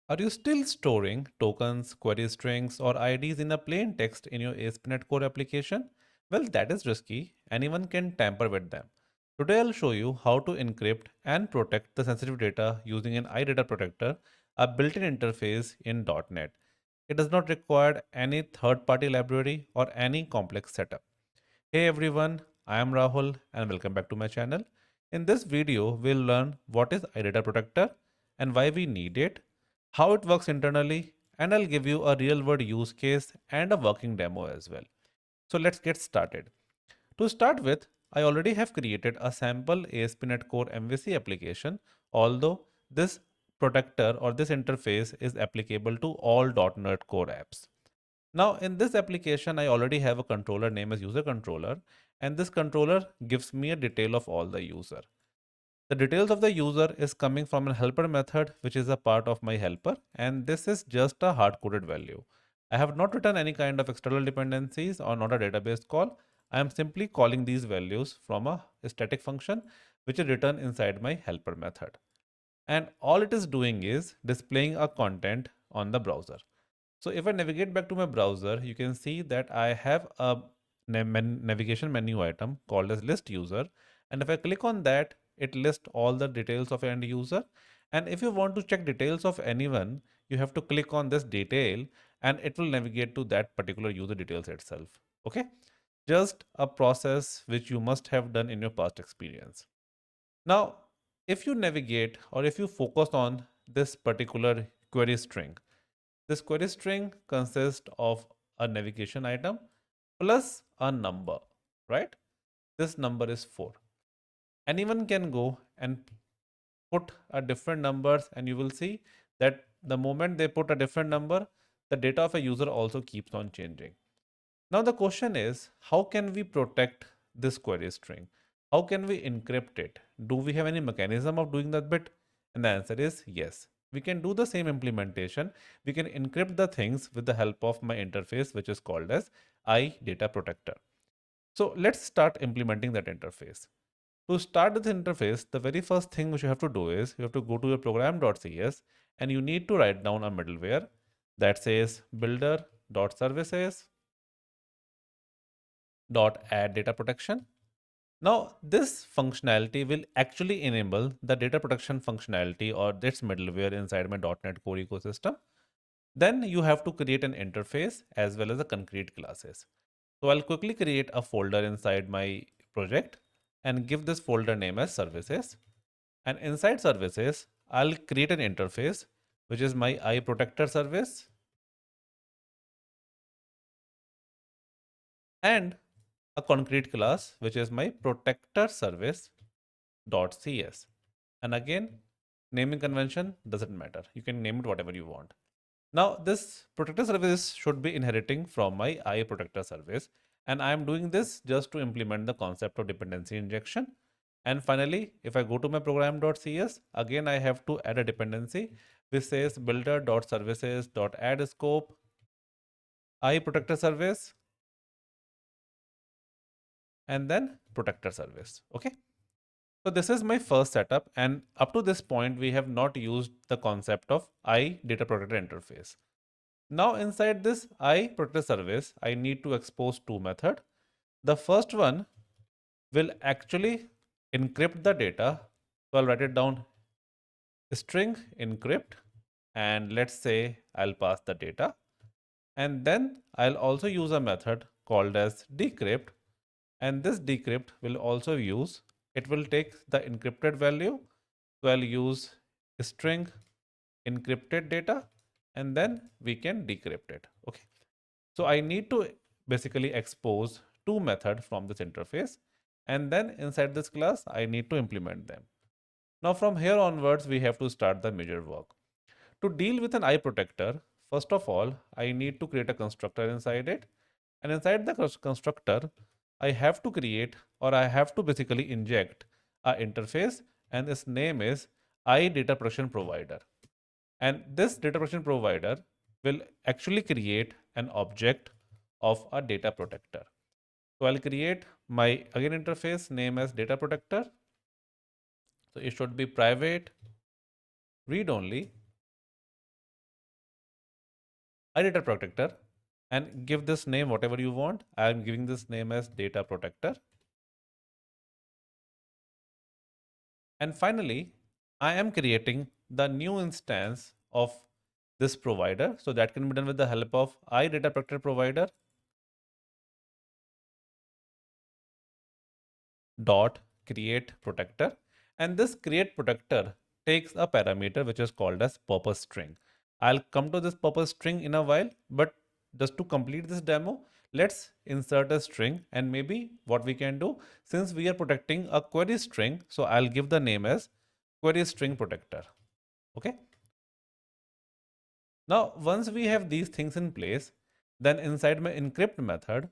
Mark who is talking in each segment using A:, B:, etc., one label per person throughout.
A: Are you still storing tokens, query strings, or IDs in a plain text in your ASP.NET Core application? Well, that is risky. Anyone can tamper with them. Today, I'll show you how to encrypt and protect the sensitive data using an IDataProtector, a built-in interface in .NET. It does not require any third-party library or any complex setup. Hey everyone, I am Rahul and welcome back to my channel. In this video, we'll learn what is IDataProtector and why we need it, how it works internally, and I'll give you a real-world use case and a working demo as well. So let's get started. To start with, I already have created a sample ASP.NET Core MVC application, although this protector or this interface is applicable to all .NET Core apps. Now in this application, I already have a controller name as user controller, and this controller gives me a detail of all the user. The details of the user is coming from a helper method, which is a part of my helper, and this is just a hard-coded value. I have not written any kind of external dependencies or not a database call. I am simply calling these values from a static function, which is written inside my helper method. And all it is doing is displaying a content on the browser. So if I navigate back to my browser, you can see that I have a navigation menu item called as list user. And if I click on that, it lists all the details of end user. And if you want to check details of anyone, you have to click on this detail and it will navigate to that particular user details itself. Okay. Just a process which you must have done in your past experience. Now, if you navigate or if you focus on this particular query string, this query string consists of a navigation item plus a number, right? This number is 4. Anyone can go and put a different numbers and you will see that the moment they put a different number, the data of a user also keeps on changing. Now the question is, how can we protect this query string? How can we encrypt it? Do we have any mechanism of doing that bit? And the answer is yes. We can do the same implementation. We can encrypt the things with the help of my interface, which is called as IDataProtector. So let's start implementing that interface. To start this interface, the very first thing which you have to do is you have to go to your program.cs and you need to write down a middleware that says builder.services add data protection. Now this functionality will actually enable the data protection functionality or its middleware inside my .NET Core ecosystem. Then you have to create an interface as well as a concrete classes. So I'll quickly create a folder inside my project and give this folder name as services. And inside services, I'll create an interface which is my iProtector service and a concrete class which is my protector service.cs. And again, naming convention doesn't matter. You can name it whatever you want. Now this protector service should be inheriting from my iProtector service. And I'm doing this just to implement the concept of dependency injection. And finally, if I go to my program.cs, again, I have to add a dependency which says builder.services.add scope, iProtector service, and then protector service. Okay. So this is my first setup, and up to this point, we have not used the concept of IDataProtector interface. Now inside this IProtector service, I need to expose two methods. The first one will actually encrypt the data. So I'll write it down string encrypt, and let's say I'll pass the data. And then I'll also use a method called as decrypt, and this decrypt will also use, it will take the encrypted value. So I'll use string encrypted data and then we can decrypt it. Okay. So I need to basically expose two methods from this interface, and then inside this class, I need to implement them. Now from here onwards, we have to start the major work. To deal with an iProtector, first of all, I need to create a constructor inside it. And inside the constructor, I have to create, or I have to basically inject a interface, and its name is IDataProtectionProvider. And this data protection provider will actually create an object of a data protector. So I'll create my again interface name as data protector. So it should be private, read only, IDataProtector and give this name whatever you want. I am giving this name as DataProtector. And finally, I am creating the new instance of this provider. So that can be done with the help of IDataProtector provider dot create protector, and this create protector takes a parameter which is called as purpose string. I'll come to this purpose string in a while, but just to complete this demo, let's insert a string. And maybe what we can do, since we are protecting a query string, so I'll give the name as query string protector. Okay, now once we have these things in place, then inside my encrypt method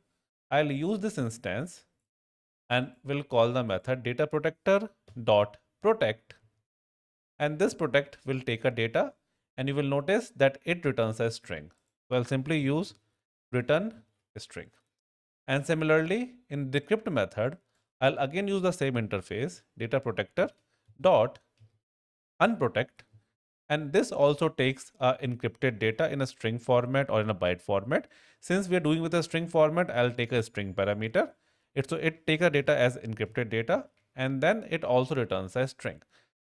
A: I'll use this instance and we'll call the method DataProtector dot protect, and this protect will take a data, and you will notice that it returns a string. So I'll simply use return string. And similarly in decrypt method, I'll again use the same interface, DataProtector dot unprotect, and this also takes encrypted data in a string format or in a byte format. Since we are doing with a string format, I'll take a string parameter. It take a data as encrypted data, and then it also returns a string.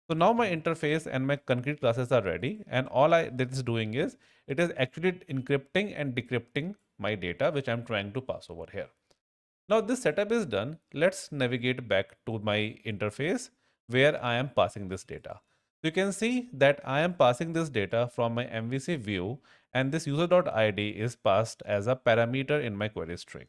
A: So now my interface and my concrete classes are ready, and all that is doing is it is actually encrypting and decrypting my data which I'm trying to pass over here. Now this setup is done. Let's navigate back to my interface where I am passing this data. You can see that I am passing this data from my MVC view, and this user.id is passed as a parameter in my query string.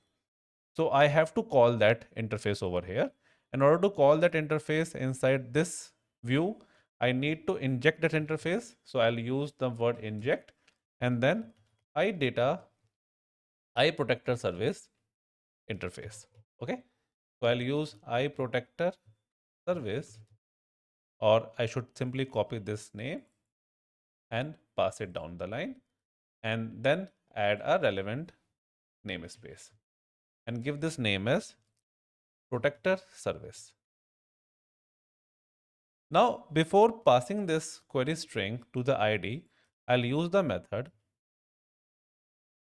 A: So I have to call that interface over here. In order to call that interface inside this view, I need to inject that interface. So I'll use the word inject, and then IData IProtector service interface. Okay, so I'll use IProtector service, or I should simply copy this name and pass it down the line, and then add a relevant namespace and give this name as protector service. Now, before passing this query string to the ID, I'll use the method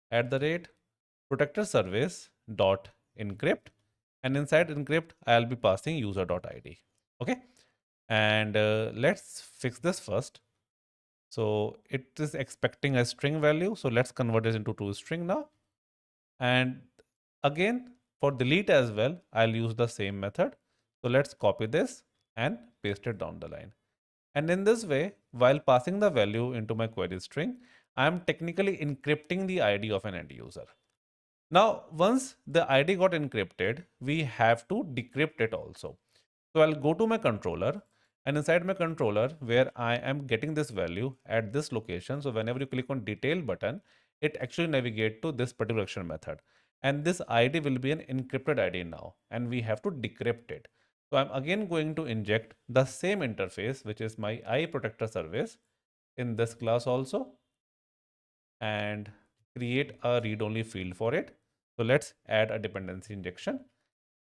A: @protector service dot encrypt, and inside encrypt I'll be passing user.id. Okay, and let's fix this first. So it is expecting a string value, so let's convert it into toString now. And again, for delete as well, I'll use the same method. So let's copy this and paste it down the line. And in this way, while passing the value into my query string, I am technically encrypting the ID of an end user. Now, once the ID got encrypted, we have to decrypt it also. So I'll go to my controller, and inside my controller where I am getting this value at this location. So whenever you click on detail button, it actually navigate to this particular action method. And this ID will be an encrypted ID now, and we have to decrypt it. So I'm again going to inject the same interface, which is my IProtector service in this class also, and create a read-only field for it. So let's add a dependency injection.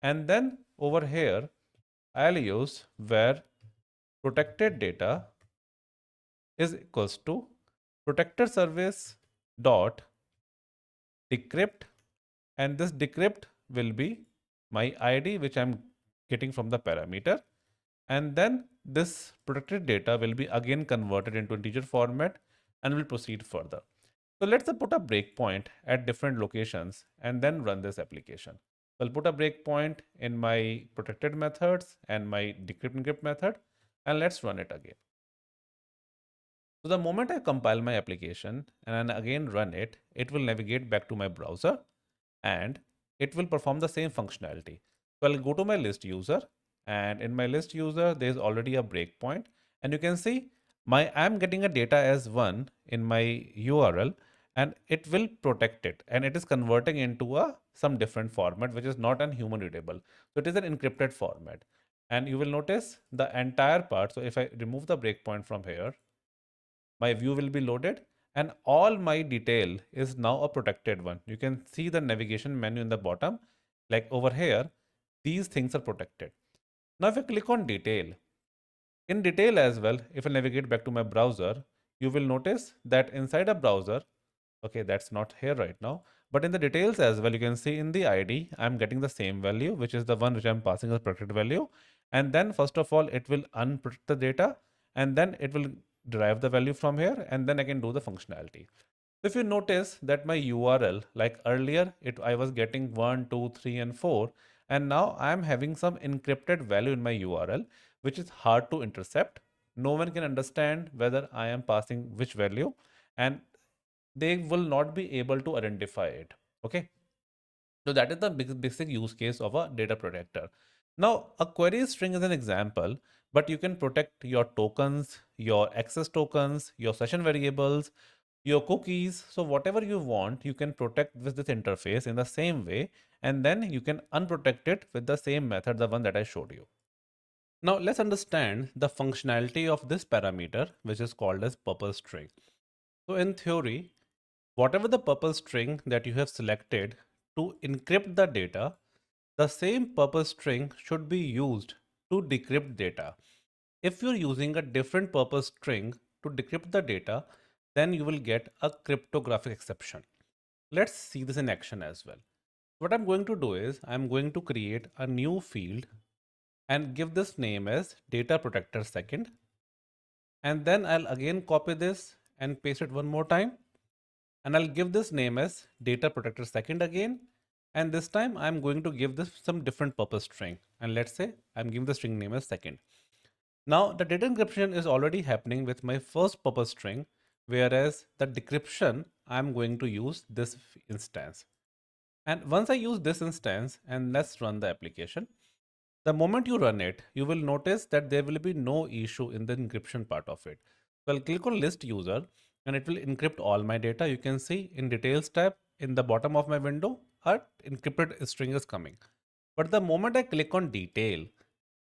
A: And then over here, I'll use where protected data is equals to protector service dot decrypt, and this decrypt will be my ID which I'm getting from the parameter, and then this protected data will be again converted into integer format and will proceed further. So let's put a breakpoint at different locations and then run this application. So I'll put a breakpoint in my protected methods and my decrypt encrypt method, and let's run it again. So the moment I compile my application and again run it, it will navigate back to my browser and it will perform the same functionality. So I'll go to my list user, and in my list user, there's already a breakpoint, and you can see I'm getting a data as 1 in my URL, and it will protect it, and it is converting into some different format which is not an human readable. So it is an encrypted format, and you will notice the entire part. So if I remove the breakpoint from here, my view will be loaded, and all my detail is now a protected one. You can see the navigation menu in the bottom, like over here, these things are protected. Now if I click on detail, in detail as well, if I navigate back to my browser, you will notice that inside a browser, Okay, that's not here right now. But in the details as well, you can see in the ID, I'm getting the same value, which is the one which I'm passing as protected value. And then first of all, it will unprotect the data, and then it will derive the value from here, and then I can do the functionality. If you notice that my URL, like earlier, I was getting 1, 2, 3, and 4, and now I'm having some encrypted value in my URL, which is hard to intercept. No one can understand whether I am passing which value, and they will not be able to identify it. Okay. So that is the basic use case of a data protector. Now, a query string is an example, but you can protect your tokens, your access tokens, your session variables, your cookies. So whatever you want, you can protect with this interface in the same way, and then you can unprotect it with the same method, the one that I showed you. Now let's understand the functionality of this parameter, which is called as purpose string. So in theory, whatever the purpose string that you have selected to encrypt the data, the same purpose string should be used to decrypt data. If you're using a different purpose string to decrypt the data, then you will get a cryptographic exception. Let's see this in action as well. What I'm going to do is I'm going to create a new field and give this name as data protector second. And then I'll again copy this and paste it one more time. And I'll give this name as data protector second again. And this time I'm going to give this some different purpose string. And let's say I'm giving the string name as second. Now the data encryption is already happening with my first purpose string, whereas the decryption I'm going to use this instance. And once I use this instance, and let's run the application, the moment you run it, you will notice that there will be no issue in the encryption part of it. So I'll click on list user and it will encrypt all my data. You can see in details tab in the bottom of my window, a encrypted string is coming. But the moment I click on detail,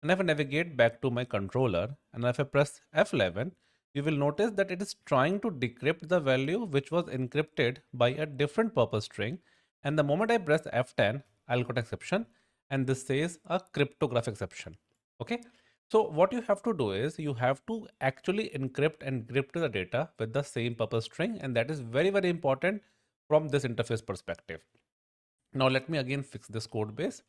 A: and if I navigate back to my controller and if I press F11, you will notice that it is trying to decrypt the value which was encrypted by a different purpose string. And the moment I press F10, I'll get exception, and this says a cryptographic exception. Okay. So what you have to do is you have to actually encrypt and decrypt the data with the same purpose string, and that is very, very important from this interface perspective. Now let me again fix this code base.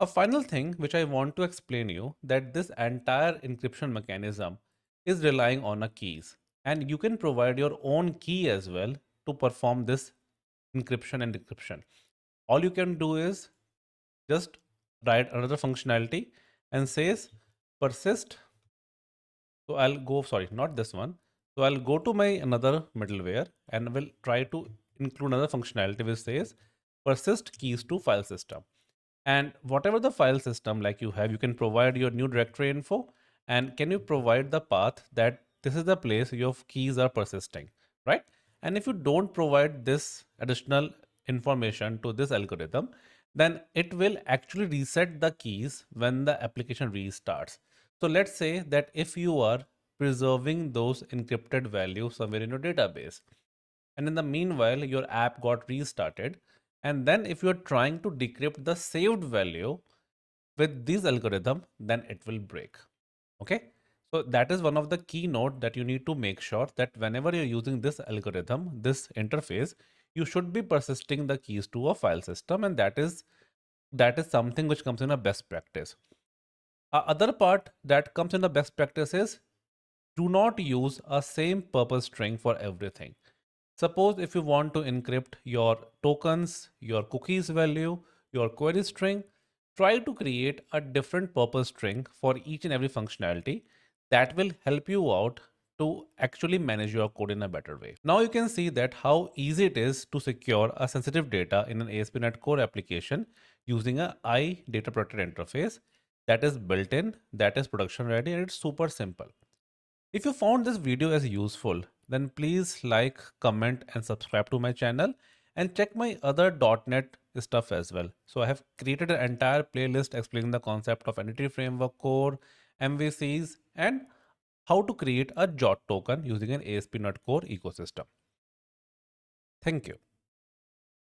A: A final thing which I want to explain you that this entire encryption mechanism is relying on a keys, and you can provide your own key as well to perform this encryption and decryption. All you can do is just write another functionality and says persist. So I'll go, sorry, not this one. So I'll go to my another middleware and will try to include another functionality which says persist keys to file system. And whatever the file system like you have, you can provide your new directory info. And can you provide the path that this is the place your keys are persisting, right? And if you don't provide this additional information to this algorithm, then it will actually reset the keys when the application restarts. So let's say that if you are preserving those encrypted values somewhere in your database, and in the meanwhile your app got restarted, and then if you're trying to decrypt the saved value with this algorithm, then it will break. Okay. So that is one of the keynote that you need to make sure that whenever you're using this algorithm, this interface, you should be persisting the keys to a file system, and that is something which comes in a best practice. Other part that comes in the best practice is do not use a same purpose string for everything. Suppose if you want to encrypt your tokens, your cookies value, your query string, try to create a different purpose string for each and every functionality. That will help you out to actually manage your code in a better way. Now you can see that how easy it is to secure a sensitive data in an ASP.NET Core application using a IDataProtector interface that is built in, that is production ready, and it's super simple. If you found this video as useful, then please like, comment, and subscribe to my channel, and check my other .NET stuff as well. So I have created an entire playlist explaining the concept of Entity Framework Core, MVCs, and how to create a JOT token using an ASP.NET Core ecosystem. Thank you.